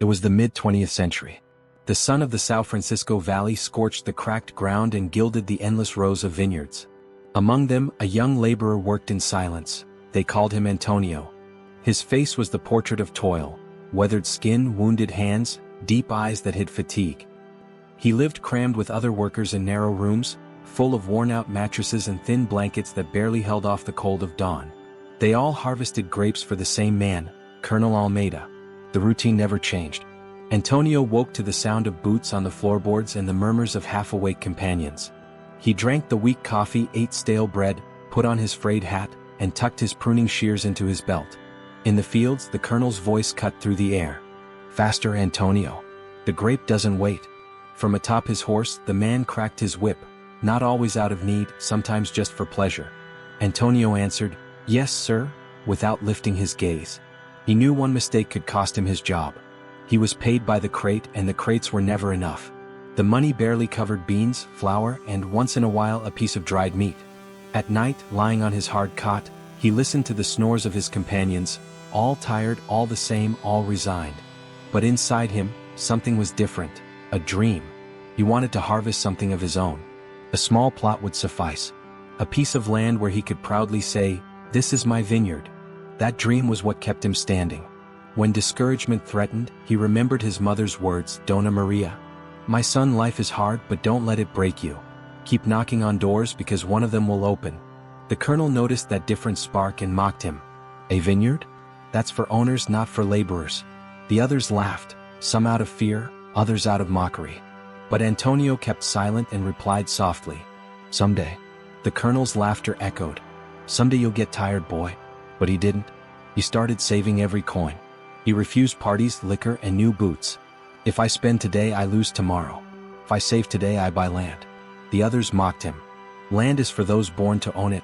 It was the mid-20th century. The sun of the São Francisco Valley scorched the cracked ground and gilded the endless rows of vineyards. Among them, a young laborer worked in silence. They called him Antônio. His face was the portrait of toil, weathered skin, wounded hands, deep eyes that hid fatigue. He lived crammed with other workers in narrow rooms, full of worn-out mattresses and thin blankets that barely held off the cold of dawn. They all harvested grapes for the same man, Colonel Almeida. The routine never changed. Antonio woke to the sound of boots on the floorboards and the murmurs of half-awake companions. He drank the weak coffee, ate stale bread, put on his frayed hat, and tucked his pruning shears into his belt. In the fields, the colonel's voice cut through the air. "Faster, Antonio. The grape doesn't wait." From atop his horse, the man cracked his whip, not always out of need, sometimes just for pleasure. Antonio answered, "Yes, sir," without lifting his gaze. He knew one mistake could cost him his job. He was paid by the crate, and the crates were never enough. The money barely covered beans, flour, and once in a while a piece of dried meat. At night, lying on his hard cot, he listened to the snores of his companions, all tired, all the same, all resigned. But inside him, something was different, a dream. He wanted to harvest something of his own. A small plot would suffice. A piece of land where he could proudly say, "This is my vineyard." That dream was what kept him standing. When discouragement threatened, he remembered his mother's words, "Dona Maria. My son, life is hard, but don't let it break you. Keep knocking on doors because one of them will open." The colonel noticed that different spark and mocked him. "A vineyard? That's for owners, not for laborers." The others laughed, some out of fear, others out of mockery. But Antonio kept silent and replied softly, "Someday." The colonel's laughter echoed. "Someday you'll get tired, boy." But he didn't. He started saving every coin. He refused parties, liquor, and new boots. "If I spend today, I lose tomorrow. If I save today, I buy land." The others mocked him. "Land is for those born to own it."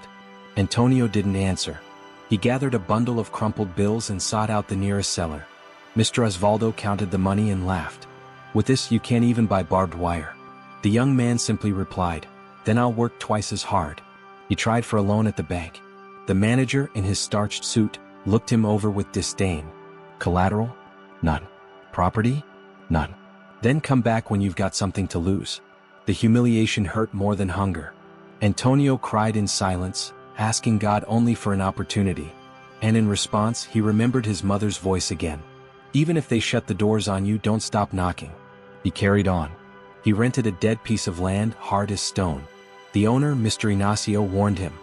Antonio didn't answer. He gathered a bundle of crumpled bills and sought out the nearest seller. Mr. Osvaldo counted the money and laughed. "With this, you can't even buy barbed wire." The young man simply replied, "Then I'll work twice as hard." He tried for a loan at the bank. The manager, in his starched suit, looked him over with disdain. "Collateral? None. Property? None. Then come back when you've got something to lose." The humiliation hurt more than hunger. Antonio cried in silence, asking God only for an opportunity. And in response, he remembered his mother's voice again. "Even if they shut the doors on you, don't stop knocking." He carried on. He rented a dead piece of land, hard as stone. The owner, Mr. Ignacio, warned him,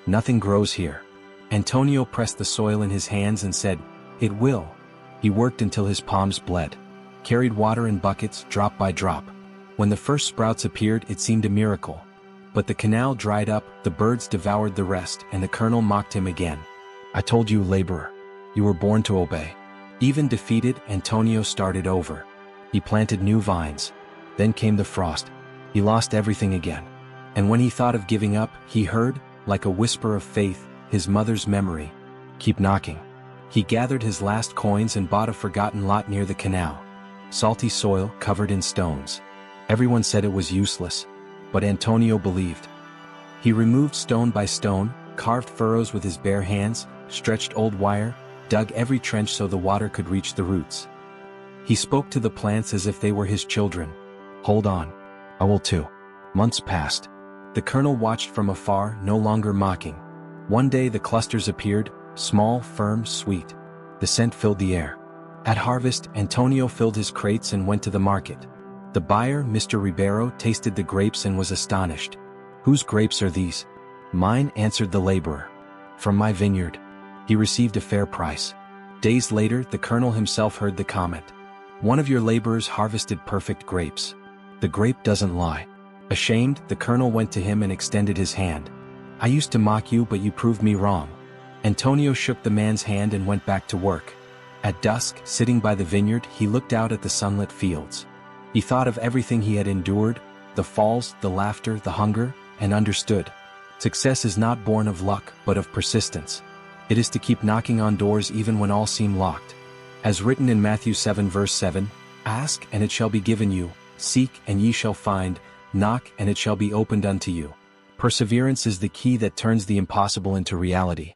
"Nothing grows here." Antonio pressed the soil in his hands and said, "It will." He worked until his palms bled. Carried water in buckets, drop by drop. When the first sprouts appeared, it seemed a miracle. But the canal dried up, the birds devoured the rest, and the colonel mocked him again. "I told you, laborer. You were born to obey." Even defeated, Antonio started over. He planted new vines. Then came the frost. He lost everything again. And when he thought of giving up, he heard, like a whisper of faith, his mother's memory. "Keep knocking." He gathered his last coins and bought a forgotten lot near the canal. Salty soil, covered in stones. Everyone said it was useless. But Antonio believed. He removed stone by stone, carved furrows with his bare hands, stretched old wire, dug every trench so the water could reach the roots. He spoke to the plants as if they were his children. "Hold on. I will too." Months passed. The colonel watched from afar, no longer mocking. One day the clusters appeared, small, firm, sweet. The scent filled the air. At harvest, Antonio filled his crates and went to the market. The buyer, Mr. Ribeiro, tasted the grapes and was astonished. "Whose grapes are these?" "Mine," answered the laborer. "From my vineyard." He received a fair price. Days later, the colonel himself heard the comment. "One of your laborers harvested perfect grapes." The grape doesn't lie. Ashamed, the colonel went to him and extended his hand. "I used to mock you, but you proved me wrong." Antonio shook the man's hand and went back to work. At dusk, sitting by the vineyard, he looked out at the sunlit fields. He thought of everything he had endured, the falls, the laughter, the hunger, and understood. Success is not born of luck, but of persistence. It is to keep knocking on doors even when all seem locked. As written in Matthew 7 verse 7, "Ask, and it shall be given you, seek, and ye shall find, knock, and it shall be opened unto you." Perseverance is the key that turns the impossible into reality.